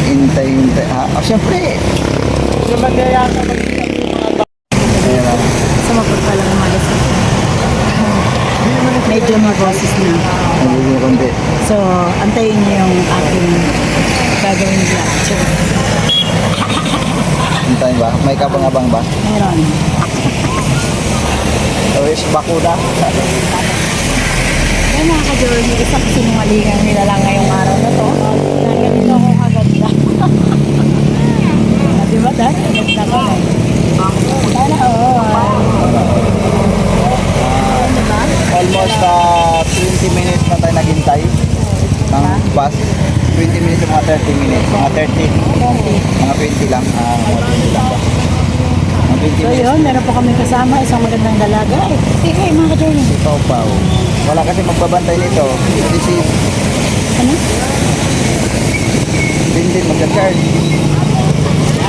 hintay. Siyempre. Kasi magyayata mag-isa yung mga bata. Ayan. Sa magpagpala ng malas. Medyo mag-boses na. Nagiging konti. So, antayin niyo yung aking gagawin vlog. Hintayin ba? May kabang-abang ba? Meron. Always bakuna. Kaya mga ka-journey, isang sinungalingan nila lang ngayong araw na to. Dahil ganito ako kaganda. Diba dahil? Kaganda ko na. Sana diba? Almost 20 minutes na tayo naghintay ng bus. 20 minutes o mga 30 minutes. Mga 30. Mga 20 lang. Mga 20 lang ba? Mga 20 So minutes. yun, meron po kami kasama, isang magandang dalaga. Hey, mga ka-journey. Ikaw. Wala kasi magbabantay nito. Kasi si Ano? Bindin magka-charge.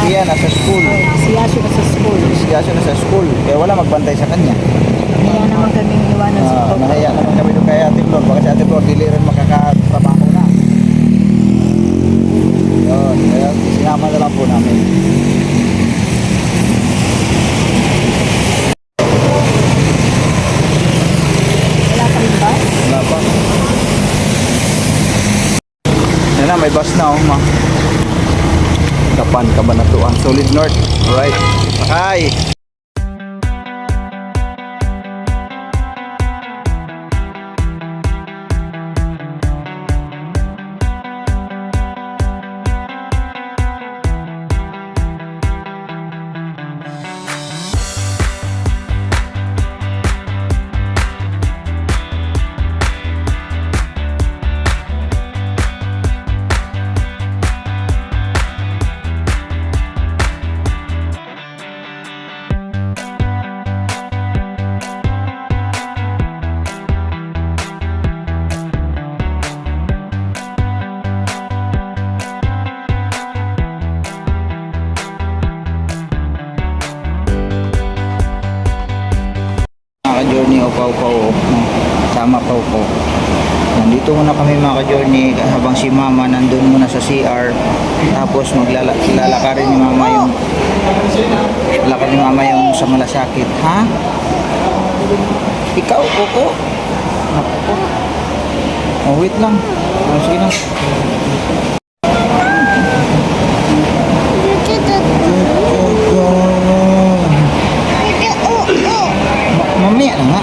Siya nasa school. Si Yasho na sa school. Siya nasa school. Kaya wala magbantay sa kanya. Kaya naman kaming iwanan sa Toto. Nahiya naman kami doon kay Ate Flor. Baka si Ate Flor dili rin makakatrabaho na. Yun. Kaya sinama na lang po namin. Wala kami ba? Wala pa. Yan na, may bus na oh, ma. Kapan, Kabanatuan, Solid North. Alright. Sakay! Journey o Pau-Pau, sama Pau-Pau. Nandito muna kami mga ka-journey habang si mama nandun muna sa CR, tapos lalakarin ni mama yung sa malasakit. Ha? Ikaw, Koko? Naku. Oh, wait lang. Oh, sige lang. Mamaya na nga.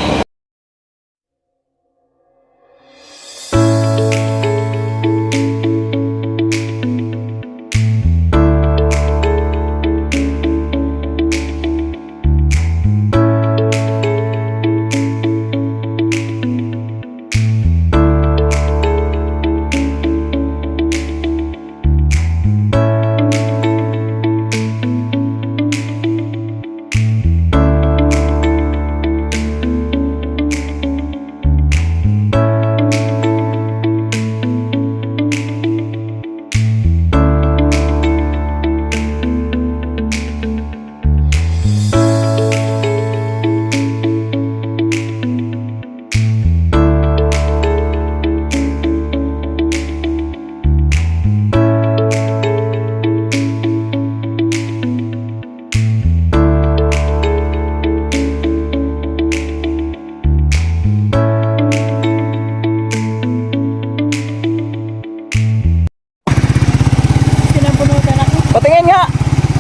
Patingin nga.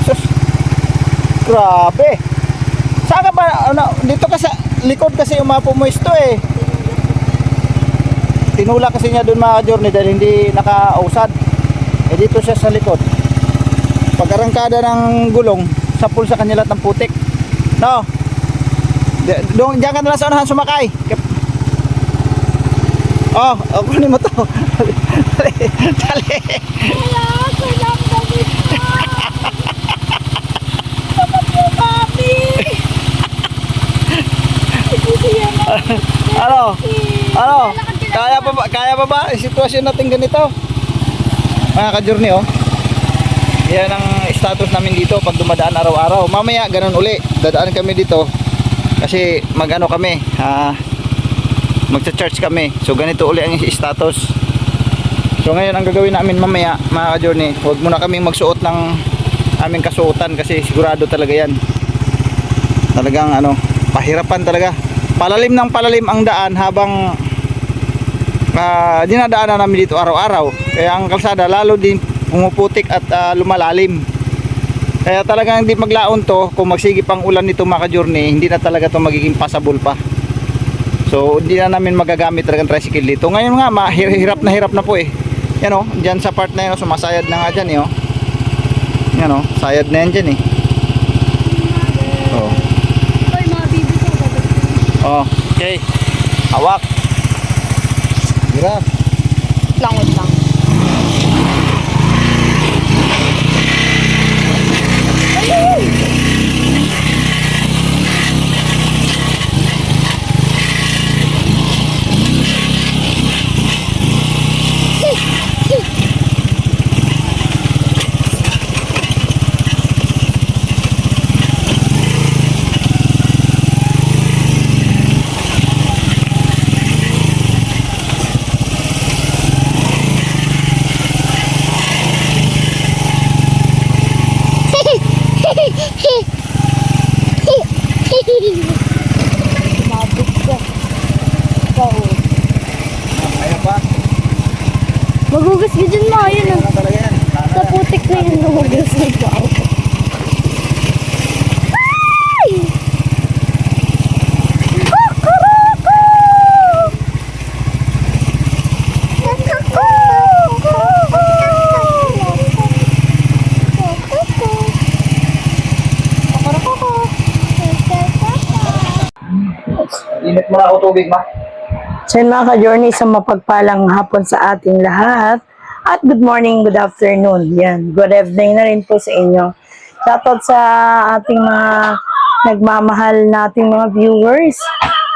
Sus. Grabe. Saan ka ba? Ano, dito ka sa likod kasi umapumoisto eh. Tinula kasi niya doon mga journey dahil hindi nakausad. Eh dito siya sa likod. Pag arangkada ng gulong, sapul sa kanya lahat ng putik. No. Diyan ka na lang sa unahan sumakay. Oh, kunin mo to. Dali. Dali. Ano? Ano? Kaya pa ba sitwasyon natin ganito? Mga ka-journey oh. Yan ang status namin dito pag dumadaan araw-araw. Mamaya ganun uli. Dadaan kami dito kasi mag-ano kami, magcha-charge kami. So ganito uli ang status. So ngayon ang gagawin namin mamaya mga ka-journey, huwag muna kaming magsuot ng aming kasuotan kasi sigurado talaga yan. Talagang ano, pahirapan talaga. Palalim ng palalim ang daan habang dinadaanan namin dito araw-araw. Kaya ang kalsada lalo din pumuputik at lumalalim. Kaya talagang hindi maglaon to. Kung magsigi pang ulan nito mga ka-journey, hindi na talaga to magiging passable pa. So hindi na namin magagamit talagang tricycle dito. Ngayon nga hirap na po eh. Yan o, dyan sa part na yun, sumasayad na nga dyan eh o. Yan o, sayad na yan dyan eh. Oh. Oh, okay. Hawak. Hirap. Langot lang. Mabot ko. Ayaw pa. Magugas ka dyan mo, yun Ano talaga yan? sa putik na yun magugas na ikaw. Ay! Kukuroko! Init mo na ako tubig ma. So yun mga ka-journey, sa mapagpalang hapon sa ating lahat. At good morning, good afternoon. Yan, good evening na rin po sa inyo. Shoutout sa ating mga nagmamahal nating mga viewers.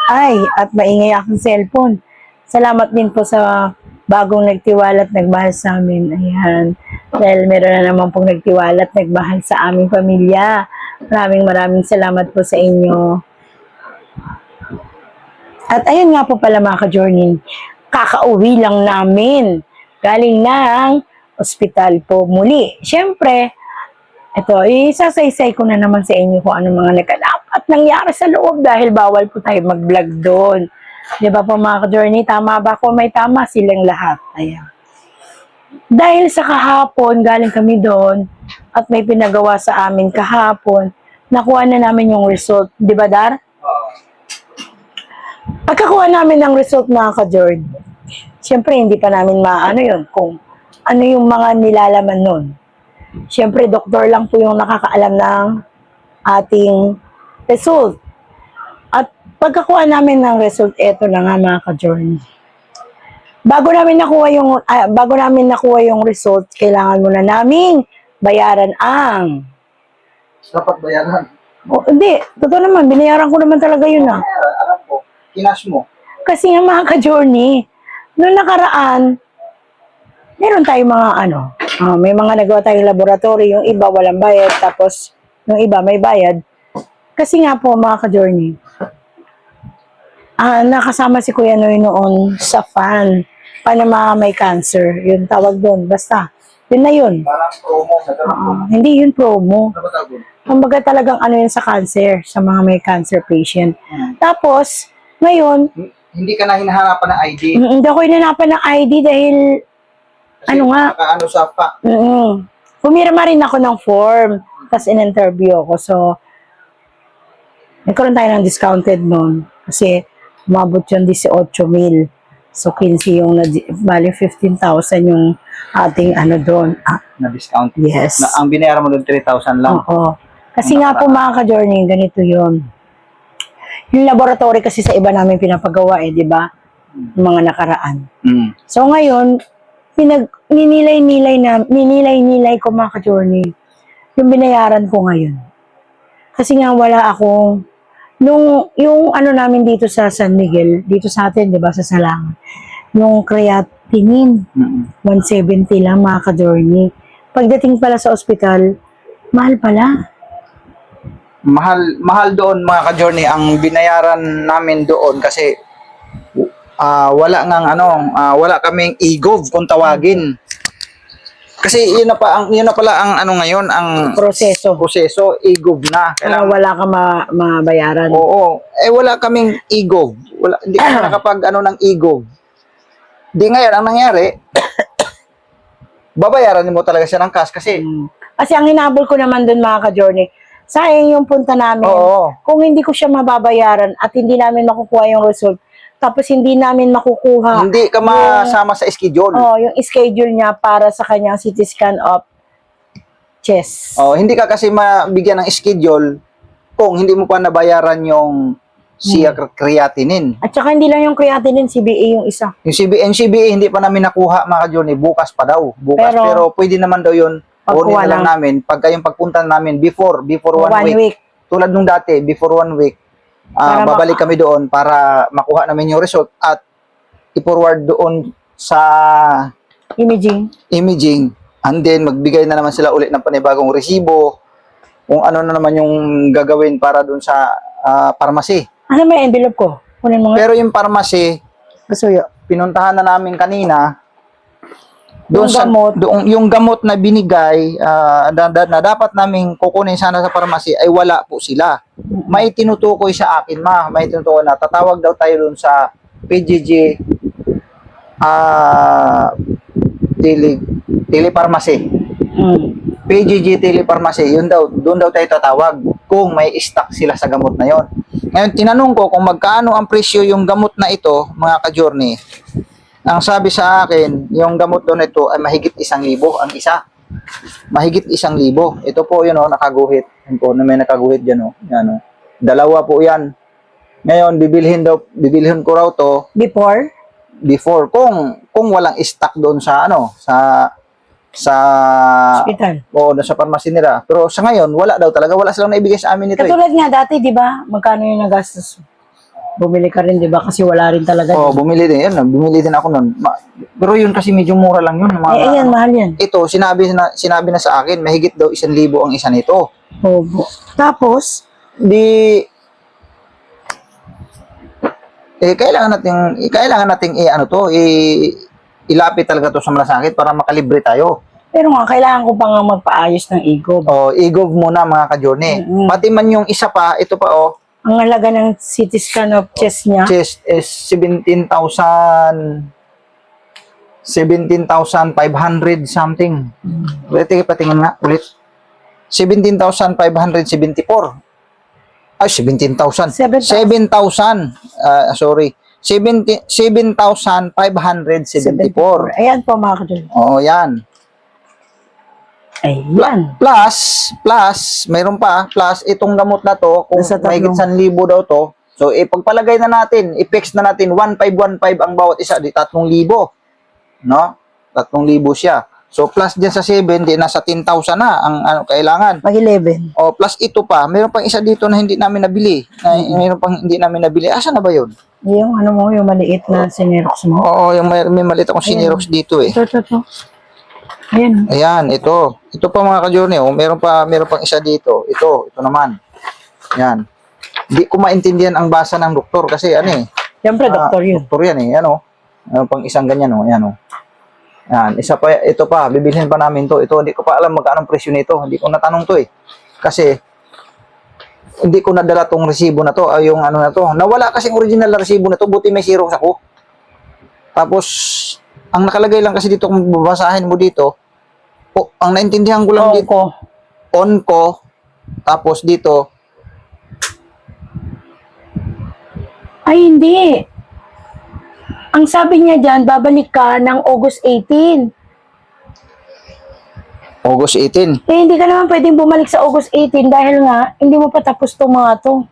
Ay, at maingay akong cellphone. Salamat din po sa bagong nagtiwala at nagmahal sa amin. Ayan. Dahil meron na naman pong nagtiwala at nagmahal sa aming pamilya. Maraming salamat po sa inyo. At ayun nga po pala mga ka-journey, kakauwi lang namin. Galing ng ospital po muli. Siyempre, ito, isasaysay ko na naman sa inyo kung ano mga naganap at nangyari sa loob dahil bawal po tayo mag-vlog doon. Di ba po mga ka-journey, tama ba? Kung may tama silang lahat. Ayan. Dahil sa kahapon, galing kami doon at may pinagawa sa amin kahapon, nakuha na namin yung result. Di ba, Dar? Pagkakuha namin ng result mga ka-Jord, siyempre hindi pa namin maano yun, kung ano yung mga nilalaman nun. Siyempre, doktor lang po yung nakakaalam ng ating result. At pagkakuha namin ng result, eto na nga mga ka-Jord. Bago namin nakuha yung result, kailangan muna naming bayaran ang... Dapat bayaran. Oh, hindi, totoo naman, binayaran ko naman talaga yun ah. Alam ko. Kinas mo. Kasi nga mga ka-journey, noong nakaraan, meron tayong mga may mga nagawa tayong laboratory, yung iba walang bayad, tapos yung iba may bayad. Kasi nga po mga ka-journey, nakasama si Kuya Noy noon sa fan, Panama may cancer, yun tawag doon, basta, yun na yun. Parang promo. Hindi yun promo. Ano ba tawag? Kumbaga talagang ano yun sa cancer, sa mga may cancer patient. Tapos, ngayon, Hindi ka na hinahanapan ng ID. hindi ako hinanapan ng ID dahil, Kasi ano nga, nakaano sa pa. pumirma rin ako ng form, tapos in-interview ako. So, nagkaroon tayo ng discounted noon. Kasi, umabot yung 18,000. So, 15 yung, bali 15,000 yung ating doon. Na discount. Yes. Ang binayaran mo doon 3,000 lang. Oo. Kasi nga po mga ka-journey, ganito yun. Yung laboratory kasi sa iba namin pinapagawa di ba? Yung mga nakaraan. So ngayon, ninilay ko mga ka-journey yung binayaran ko ngayon. Kasi nga wala akong, yung namin dito sa San Miguel, dito sa atin, di ba, sa Salangan, yung creatinine, 170 lang mga ka-journey. Pagdating pala sa ospital, mahal pala. Mahal doon mga ka-journey ang binayaran namin doon kasi wala kaming e-gov kung tawagin. Kasi yun na pala ang ano ngayon, ang Proseso. e-gov na. Kaya wala ka mabayaran. Oo. Wala kaming e-gov. Hindi kami nakapag ng e-gov. Di ngayon, ang nangyari, babayaran mo talaga siya ng cash kasi Kasi ang hinabol ko naman dun mga ka-journey, sayang yung punta namin. Oo. Kung hindi ko siya mababayaran at hindi namin makukuha yung result, tapos hindi namin makukuha hindi ka masama sa schedule. yung schedule niya para sa kanyang CT scan of chest. Hindi ka kasi mabigyan ng schedule kung hindi mo pa nabayaran yung creatinine. At saka hindi lang yung creatinine, CBA yung isa. Yung CBA hindi pa namin nakuha mga journey, bukas pa daw. Pero pwede naman daw yun. Kunin na lang namin pagka yung pagpunta namin before one week. Tulad nung dati, before 1 week, babalik kami doon para makuha namin yung result at i-forward doon sa imaging. And then, magbigay na naman sila ulit ng panibagong resibo kung ano na naman yung gagawin para doon sa pharmacy. Ano may envelope ko? Kunin mo nga. Pero yung pharmacy, pinuntahan na namin kanina, yung gamot na binigay na dapat naming kukunin sana sa pharmacy ay wala po sila. May tinutukoy sa akin, may tinutukoy na tatawag daw tayo doon sa PGG Telepharmacy. PGG Telepharmacy, doon daw tayo tatawag kung may stock sila sa gamot na yon. Ngayon, tinanong ko kung magkano ang presyo yung gamot na ito, mga ka-journey. Ang sabi sa akin, yung gamot doon ito ay mahigit 1,000 ang isa. Mahigit 1,000. Ito po yun, nakaguhit. Yan po, may nakaguhit dyan, yan, dalawa po yan. Ngayon, bibilhin ko raw to before kung walang stock doon sa hospital. Sa pharmacy nila. Pero sa ngayon, wala daw talaga. Wala silang naibigay sa amin nito. Katulad nga dati, di ba? Magkano yung nagastos? Bumili ka rin, di ba? Kasi wala rin talaga. Bumili din. Bumili din ako nun. Pero yun kasi medyo mura lang yun. Ayan, mahal yan. Ito, sinabi na sa akin, mahigit daw 1,000 ang isa nito. Tapos, kailangan nating ilapit talaga to sa malasakit para makalibre tayo. Pero nga, kailangan ko pa nga magpaayos ng e-gov. E-gov muna mga ka-journey. Pati man yung isa pa, ito pa ang halaga ng CT scan of chest niya? Chest is 17,500 something. Ulit, patingin nga, ulit. 17,574. Ay, 17,000. 7,000. Sorry. 7,574. Ayan po mga kadol. Yan. Ayan. Plus, mayroon pa, plus itong gamot na to, kung may 1,000 daw to, so ipagpalagay na natin, i-fix na natin, 1,515 ang bawat isa, di 3,000. No? 3,000 siya. So, plus dyan sa 7, di nasa 10,000 na ang kailangan. Mag-11. Plus ito pa, mayroon pang isa dito na hindi namin nabili. Mayroon pang hindi namin nabili. Asa na ba yun? Yung yung maliit na sinerox mo? Yung may maliit akong sinerox dito Ito. Ayan, ito. Ito pa mga ka-journey, meron pang isa dito. Ito naman. Ayan. Hindi ko maintindihan ang basa ng doktor kasi Siyempre, doktor yun. Doktor yan pang isang ganyan Ayan. Isa pa, ito pa, bibilhin pa namin to. Ito, hindi ko pa alam magkano presyo nito. Hindi ko natanong to Kasi, hindi ko nadala tong resibo na to, yung na to. Nawala kasing original na resibo na to, buti may Xerox ako. Tapos, ang nakalagay lang kasi dito, kung babasahin mo dito, ang naintindihan ko lang dito, onco, tapos dito, ay hindi. Ang sabi niya dyan, babalik ka ng August 18. August 18. Hindi ka naman pwedeng bumalik sa August 18 dahil nga, hindi mo pa tapos itong mga to.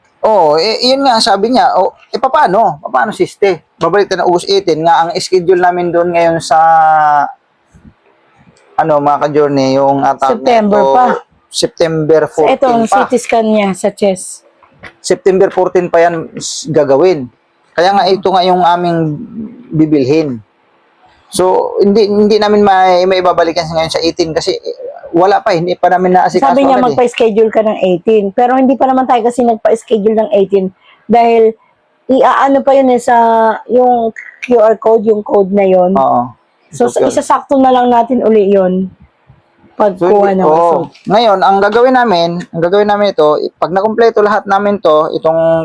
Yun nga, sabi niya, paano? Paano siste? Babalik tayo ng August 18 nga, ang schedule namin doon ngayon sa mga ka-journey, yung September pa. September 14 ito, ang pa. CT scan niya sa chest. September 14 pa yan gagawin. Kaya nga, ito nga yung aming bibilhin. So, hindi namin may ibabalikan ngayon sa 18 kasi wala pa, hindi pa namin naasikaso. Sabi niya magpa-schedule ka ng 18. Pero hindi pa naman tayo kasi nagpa-schedule ng 18 dahil iaano pa yun sa yung QR code, yung code na yun. Oo. So, Social. isasakto na lang natin uli yun. Pagkuha ng result. Ngayon, ang gagawin namin ito, pag nakumpleto lahat namin to, itong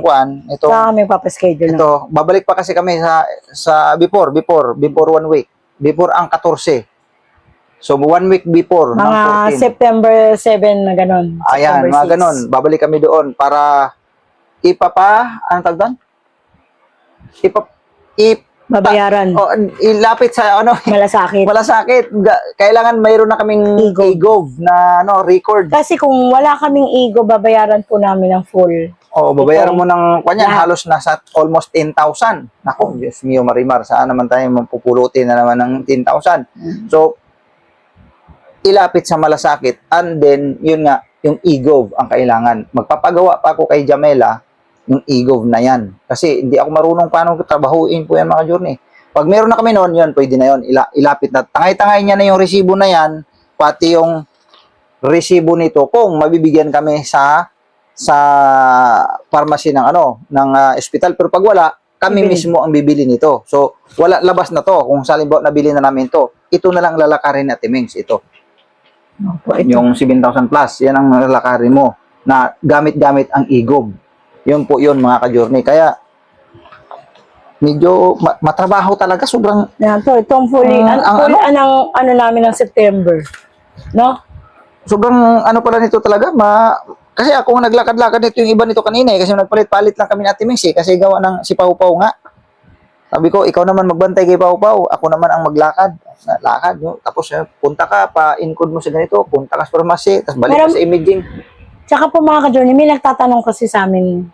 Saka kami papaschedule. ito, babalik pa kasi kami sa before 1 week. Before ang 14. So 1 week before ng Mga 14. September 7 na ganon. Ayan, September mga 6. ganon. Babalik kami doon para anong tawag doon? Babayaran. Ilapit sa Malasakit. malasakit. Kailangan mayroon na kaming EGOV na record. Kasi kung wala kaming ego, babayaran po namin ng full. Babayaran mo ng kanyan, Lahat. halos nasa almost 10,000. Nako, Diyos mio, Marimar, saan naman tayo mapupulutin na naman ng 10,000? So, ilapit sa malasakit, and then, yun nga, yung EGOV ang kailangan. Magpapagawa pa ako kay Jamela, yung EGOV na yan. Kasi hindi ako marunong paano trabahuin po yan mga journey. Pag meron na kami noon, yun, pwede na yun, ilapit na. Tangay-tangay niya na yung resibo na yan, pati yung resibo nito, kung mabibigyan kami sa pharmacy ng ospital. Pero pag wala, kami mismo ang bibili nito. So, wala, labas na to. Kung salimbawa nabili na namin to, ito na lang lalakarin natin, Mings, ito. Yung 7,000 plus, yan ang lalakarin mo na gamit-gamit ang EGOV. Yun po yun, mga ka-journey. Kaya, medyo matrabaho talaga. Sobrang... Yan to, itong fully, ano namin ng September. No? Sobrang pala nito talaga, kasi ako naglakad-lakad nito yung iba nito kanina kasi nagpalit-palit lang kami ni Ate Mings kasi gawa ng si Pau Pau nga. Sabi ko, ikaw naman magbantay kay Pau Pau, ako naman ang maglakad. Lakad, no? Tapos punta ka, pa-encode mo sa ganito, punta ka sa pharmacy, tapos balik ka sa imaging. Tsaka po mga ka-journey, may nagtatanong kasi sa amin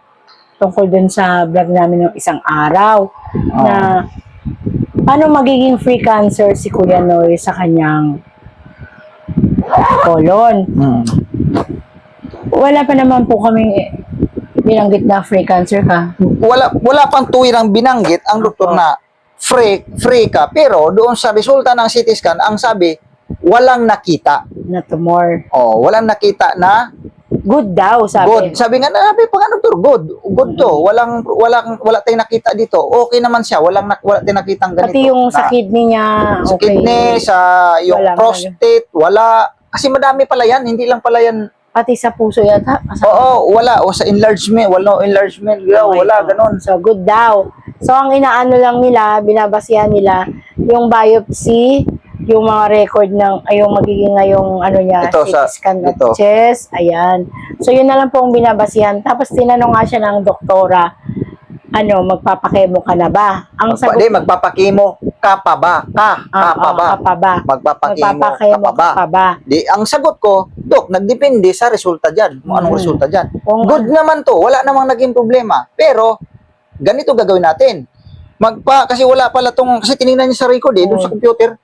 tungkol dun sa vlog namin ng isang araw na paano magiging free cancer si Kuya Noy sa kanyang colon. Wala pa naman po kaming binanggit na free cancer ka. Wala pang tuwirang binanggit ang doktor na free ka, pero doon sa resulta ng CT scan, ang sabi, walang nakita. Na tumor. Walang nakita na Good daw, sabi. good. Sabi nga, pa nga doktor, good to. Wala tayong nakita dito. Okay naman siya, wala tayong nakitang ganito. Pati yung sa kidney niya, sa okay. kidney, sa yung Wala, prostate, wala. Kasi madami pala yan, hindi lang pala yan. Pati sa puso yata. Wala. O sa enlargement, wala enlargement, wala, ganun. So, good daw. So, ang inaano lang nila, binabasihan nila, yung biopsy, yung mga record ng, yung magiging ngayong, niya, Ito, CT scan of ito. chest, ayan. So, yun na lang po ang binabasihan. Tapos, tinanong nga siya ng doktora, magpapakemo ka na ba? Ang sagot, Magpapakimo ka pa ba? Ka pa ba? Magpapakimo ka pa ba? Di, ang sagot ko, Dok, nagdepende sa resulta dyan. Kung anong resulta dyan. Good naman to. Wala namang naging problema. Pero, ganito gagawin natin. Kasi wala pala kasi tinignan niya sa record doon sa computer.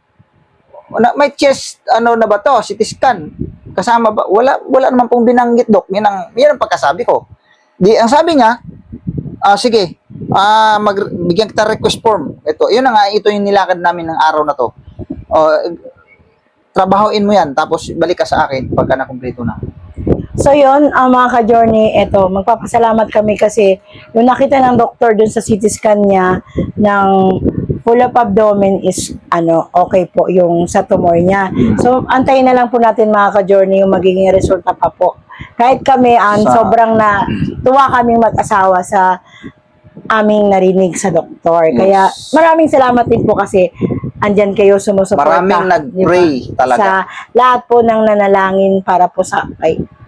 May chest, na ba to? CT scan. Kasama ba? Wala naman pong binanggit, Dok. Yan ang pagkasabi ko. Di, ang sabi niya, sige, bigyan kita request form. Ito yung nilakad namin ng araw na to. Trabahoin mo yan, tapos balik ka sa akin pagka nakumpleto na. So yun, mga ka-journey, magpapasalamat kami kasi yung nakita ng doktor dun sa CT scan niya ng full of abdomen is okay po yung sa tumor niya. So antayin na lang po natin mga ka-journey yung magiging resulta pa po. Kahit kami, sobrang tuwa kaming mag-asawa sa aming narinig sa doktor. Kaya maraming salamat din po kasi andyan kayo sumusuporta. Maraming nag-pray talaga. Sa lahat po ng nanalangin para po sa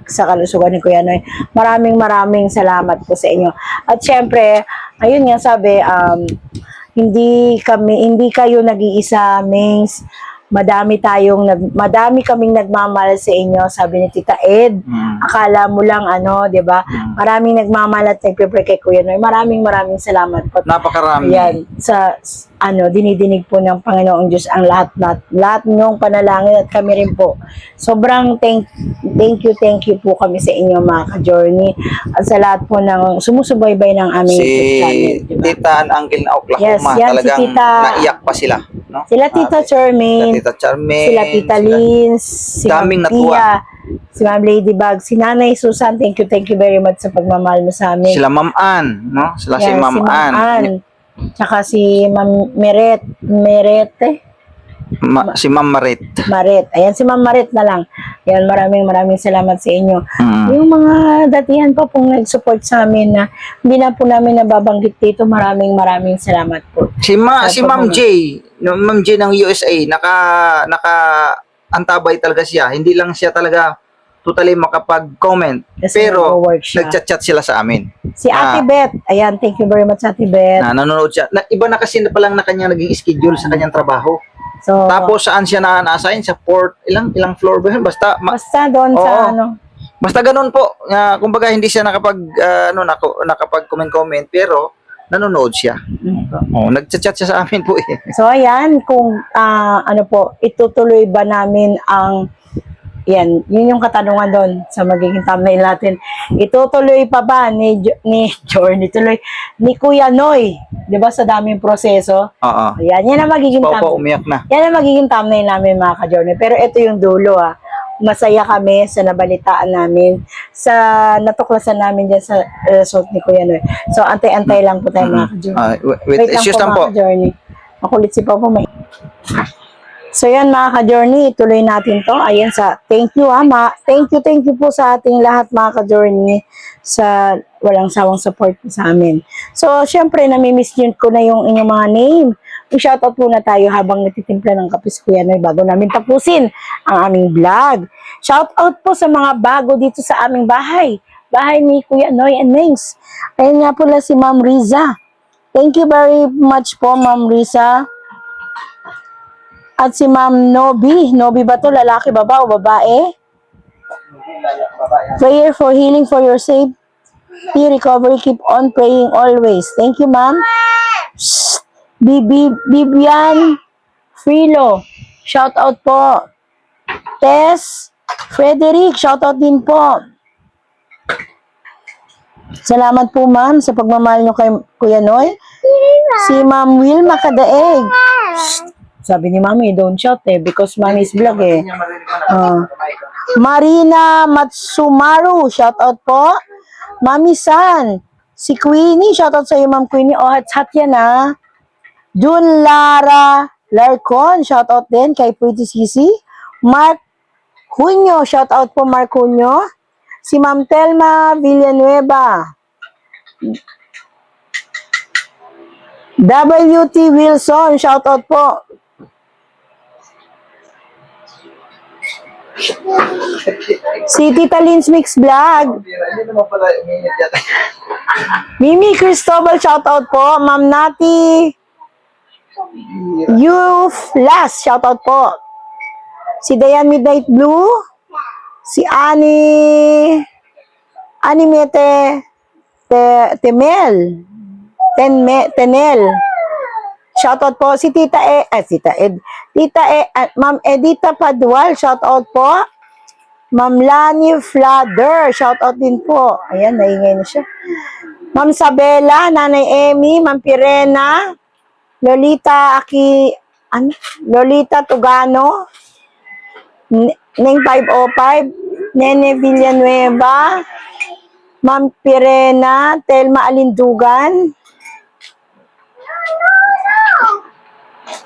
kalusugan ni Kuya Noy. Maraming salamat po sa inyo. At syempre, ayun nga sabi, hindi kayo nag-iisa, Mings. Madami kaming nagmamahal sa inyo, sabi ni Tita Ed. Akala mo lang 'di ba? Maraming nagmamahal at nagpe-pray kay Kuya Noy. Maraming salamat po. Napakarami. Yan, sa dinidinig po ng Panginoong Diyos ang lahat ng panalangin at kami rin po. Sobrang thank you po kami sa inyo mga ka-journey at sa lahat po ng sumusubaybay ng aming YouTube channel. Diba? Tita and Uncle na Oklahoma, Yes, yan, talagang si Tita, naiyak pa sila. No? Sila Tita Charmaine, Tita Charmaine, sila Tita Lynn, sila daming Pia, si Ma'am Ladybug, si Nanay Susan, thank you very much sa pagmamahal mo sa amin. Sila Ma'am Ann, no? Sila si Yan, Ma'am Ann. Tsaka si Ma'am Merete. Si Ma'am Marit. Marit. Ayan, si Ma'am Marit na lang. Ayan, maraming salamat sa inyo. Yung mga datihan pa pong nag-support sa amin na hindi na po namin nababanggit dito, maraming salamat po. Si Ma'am J, no, Ma'am J ng USA, antabay talaga siya. Hindi lang siya talaga totally makapag-comment. Kasi Pero nag-work siya. nagchat-chat sila sa amin. Si Ate Beth. Ayan, thank you very much, Ate Beth. Na nanonood siya. Iba na kasi na palang na kanya naging schedule sa kanyang trabaho. So, Tapos saan siya na-assign? Sa port, ilang floor ba yun? Basta, basta doon sa Oo. ano. basta ganun po. Kumbaga hindi siya nakapag-comment, pero nanonood siya. Nagchat-chat siya sa amin po eh. So, ayan, kung ano po, itutuloy ba namin ang yan, yun yung katanungan doon sa magiging thumbnail natin. Itutuloy pa ba ni Journey, ni Kuya Noy, 'di ba, sa daming proseso? Oo. Ayan, yan ang magiging Pao umiyak na. Yan ang magiging thumbnail namin, mga ka-Journey. Pero ito yung dulo, Masaya kami sa nabalitaan namin, sa natuklasan namin dyan sa result ni Kuya Noy. So, antay-antay lang po tayo, mga ka-Journey. Wait, excuse lang po. Mga ka-Journey. Makulit si Papa may. So yan, mga ka-Journey, ituloy natin to. Ayan, thank you thank you po sa ating lahat, mga ka-Journey, sa walang sawang support po sa amin. So syempre, nami-miss yun ko na yung inyong mga name. I-shoutout po na tayo habang natitimpla ng kape si Kuya Noy bago namin tapusin ang aming vlog. Shoutout po sa mga bago dito sa aming bahay ni Kuya Noy and Mings. Ayan nga pala si Ma'am Riza. Thank you very much po, Ma'am Riza. At si Ma'am Nobi. Nobi ba to? Lalaki, baba o babae? Prayer for healing for your safety, recovery. Keep on praying always. Thank you, Ma'am. Bibian Frilo. Shout out po. Tess Frederick. Shout out din po. Salamat po, Ma'am, sa pagmamahal nyo kay Kuya Noy. Si Ma'am Wilma Kadaeg. Sabi ni Mami, don't shout because Mami is vlog eh. Marina Matsumaru, shout out po. Mami San, si Queenie, shout out sa iyo, Ma'am Queenie. Hat yan Jun Lara Larcon, shout out din kay Pretty Sisi. Mark Cunyo, shout out po, Mark Cunyo. Si Ma'am Telma Villanueva. WT Wilson, shout out po. Si Tita Lynn's Mix Vlog. Mimi Cristobal, shoutout po. Ma'am Nati Youth Last, shoutout po. Si Dayan Midnight Blue. Si Animete Tenel. Shoutout po si Ma'am Edita Padual, shoutout po. Ma'am Lani Flader, shoutout din po. Ayan, naingay na siya. Ma'am Sabela, Nanay Emmy, Ma'am Pirena, Lolita Tugano, Neng 505, Nene Villanueva, Ma'am Pirena, Telma Alindugan,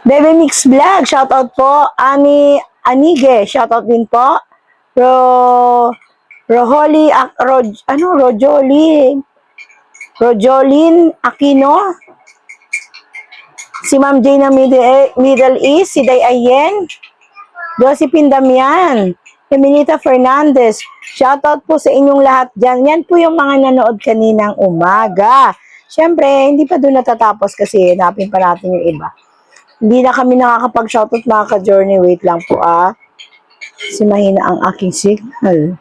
Bebe Mix Vlog, shoutout po. Anige, shoutout din po. Rojolin Aquino. Si Ma'am Jane ng Middle East, si Day Ayen. Josephine Damian. Eminita Fernandez. Shoutout po sa inyong lahat dyan. Yan po yung mga nanood kaninang umaga. Siyempre, hindi pa doon natatapos kasi hanapin pa natin yung iba. Hindi na kami nakakapag-shoutout, mga ka-Journey. Wait lang po Kasi mahina ang aking signal.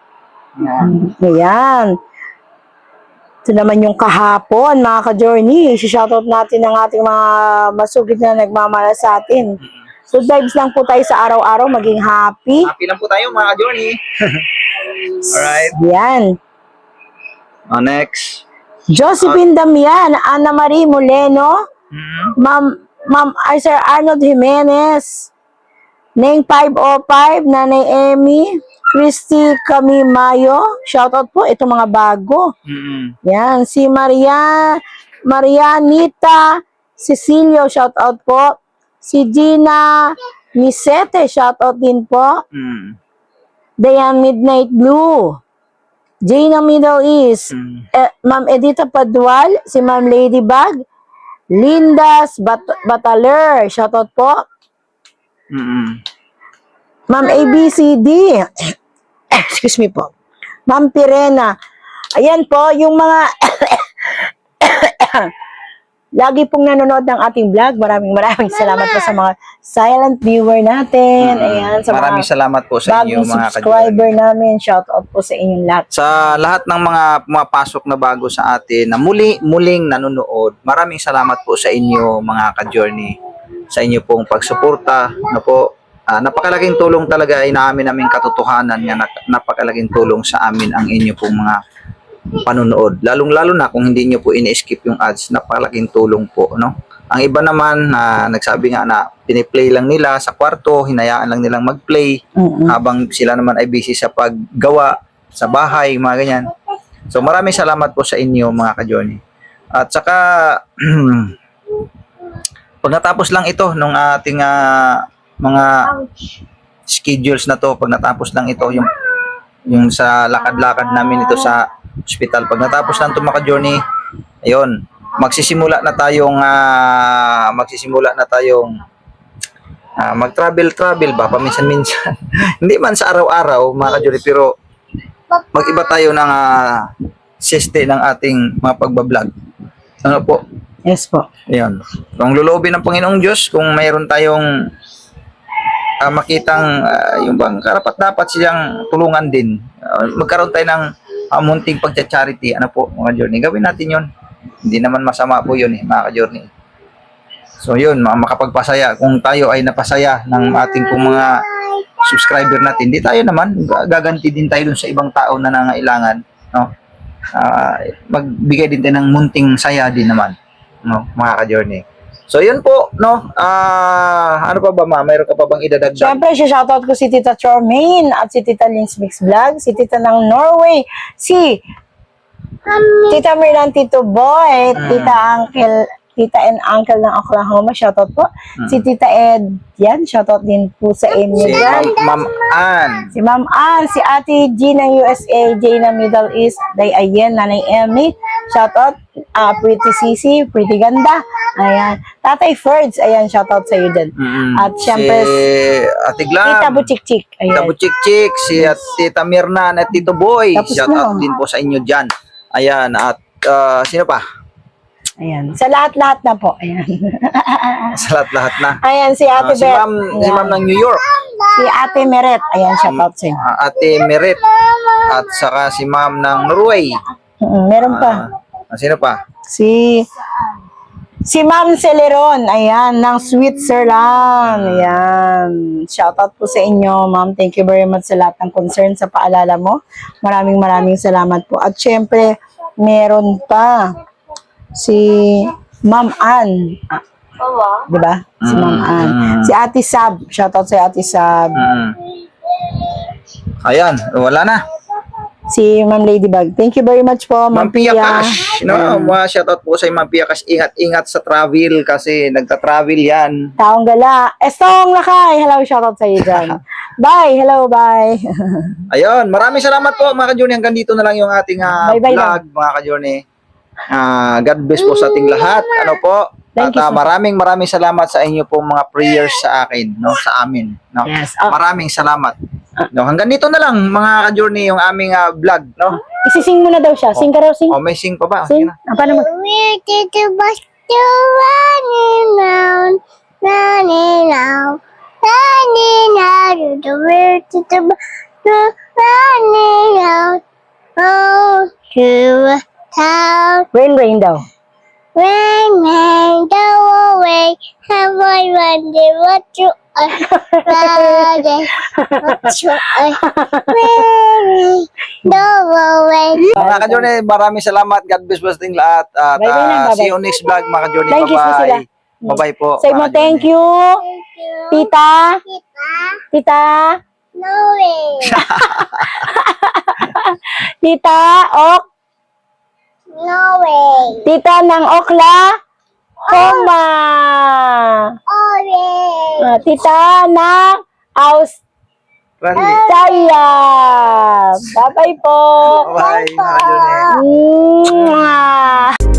Ayan. Ito naman yung kahapon, mga ka-Journey. I-shoutout natin ang ating mga masugid na nagmamahal sa atin. So, vibes lang po tayo sa araw-araw. Maging happy. Happy lang po tayo, mga ka-Journey. Alright. Yan. Next. Josephine Damian, Ana Marie Moleno, Ma'am Sir Arnold Jimenez, Neng 505, Nanay Emmy, Christy Camimayo, shoutout po. Ito mga bago. Yan, si Marianita Cecilio, shoutout po. Si Gina Nisete, shoutout din po. Dayan Midnight Blue. Jana Middle East. Ma'am Edita Padual, si Ma'am Ladybug. Lindas Bataler, shoutout po. Ma'am ABCD. Excuse me po. Ma'am Pirena. Ayan po, yung mga lagi pong nanonood ng ating vlog. Maraming salamat po sa mga silent viewer natin. Ayan, sa Maraming mga salamat po sa inyo bagong mga subscriber namin. Shout out po sa inyong lahat. Sa lahat ng mga pumapasok na bago sa atin na muling nanonood, maraming salamat po sa inyo mga ka-journey. Sa inyo pong pagsuporta na po. Napakalaking tulong talaga ay naming katotohanan nga napakalaking tulong sa amin ang inyo pong mga panonood. Lalong-lalo na kung hindi nyo po ini-skip yung ads, napakalaking tulong po, no? Ang iba naman, nagsabi nga na piniplay lang nila sa kwarto, hinayaan lang nilang mag-play habang sila naman ay busy sa paggawa sa bahay, mga ganyan. So maraming salamat po sa inyo mga ka-journey. At saka pag natapos lang ito nung ating mga schedules na to, pag natapos lang ito yung sa lakad-lakad namin ito sa hospital, pag natapos lang ito mga ka-journey, ayun, magsisimula na tayong mag-travel ba paminsan-minsan. Hindi man sa araw-araw mga ka-journey, pero mag-iba tayo ng siste ng ating mga pagbablog. Ano po? Yes po. Ayun. Kung luloobin ng Panginoong Diyos, kung mayroon tayong makitang yung bang karapat-dapat siyang tulungan din, magkaroon tayo ng munting pagcha-charity, ano po mga journey, gawin natin yon. Hindi naman masama po yun mga ka-journey. So yun, makapagpasaya, kung tayo ay napasaya ng ating pong mga subscriber natin, hindi tayo naman gaganti din tayo dun sa ibang tao na nangailangan, no? Magbigay din tayo ng munting saya din naman, no, mga ka-journey. So, yun po, no? Ano pa ba, ma? Mayroon ka pa bang idadagdag? Siyempre, shoutout ko si Tita Charmaine at si Tita Lynx Mix Vlog, si Tita ng Norway, si Tita Merlan, Tito Boy, Tita and Uncle ng Oklahoma, shoutout po. Si Tita Ed, yan, shoutout din po sa inyo. Si Ma'am Ann. Si Ma'am Ann, si Ate G ng USA, J ng Middle East, Day Ayen, Nanay Emmy, shoutout. Pretty Sisi, pretty ganda. Ayan. Tatay Ferds, ayan, shoutout sa iyo din. At syempre, si Ate Glam. Tita Buchik-chik. Ayan. Tita Buchik-chik, si Tita Mirna at Tito Boy. Tapos Shoutout na. din po sa inyo dyan. Ayan, at sino pa? Ayan. Sa lahat-lahat na po. Ayan. Sa lahat na. Ayan, si Ate Si Beth. Ma'am ng New York. Si Ate Meret. Ayan, shoutout sa iyo. Ate Meret. At saka si Ma'am ng Norway. Meron pa. Sino pa? Si Ma'am Celeron, ayan, ng Switzerland. Ayan. Shoutout po sa inyo, Ma'am. Thank you very much sa lahat ng concern sa paalala mo. Maraming salamat po. At syempre, meron pa si Ma'am Ann. Diba? Si Ma'am Ann. Si Ate Sab. Shoutout sa Ate Sab. Ayan, wala na. Si Ma'am Ladybug. Thank you very much po, Ma'am Pia Cash. Shoutout po sa Ma'am Pia Cash. Ingat-ingat sa travel kasi nagta-travel yan. Taong gala. Estong Lakay. Hello, shoutout sa iyo dyan. Bye. Hello, bye. Ayun, maraming salamat po mga ka-journey. Hanggang dito na lang yung ating Bye-bye vlog mga ka-journey. God bless po sa ating lahat. Ano po? Thank you, At maraming salamat sa inyo po mga prayers sa akin, no, sa amin, no. Yes. Maraming salamat. No, hanggang dito na lang mga ka-journey yung aming vlog, no. Isising mo na daw siya. Sing ka raw, sing. Oh, may sing pa ba? Sing. Sige na. Paano mag... Where did the bus go running round, running round, running out? Where did the bus go running round? Oh, to a town. Rain daw. Rain, go away. Have I wondered what you are? What you are? Rain, go away. Mga ka-journey, maraming salamat. God bless po sa ating lahat. At Bye-bye na, bye-bye. see you next vlog mga ka-journey. Thank you po sila. Bye-bye po. Say mo, mga thank ka-journey. you. Thank you. Tita. Kita. Tita. No way. Tita, ok. No way. Tita ng Oklahoma. Orange. Tita ng Randy. Australia. Bye-bye po. Bye, mga ka-journey. Mwah!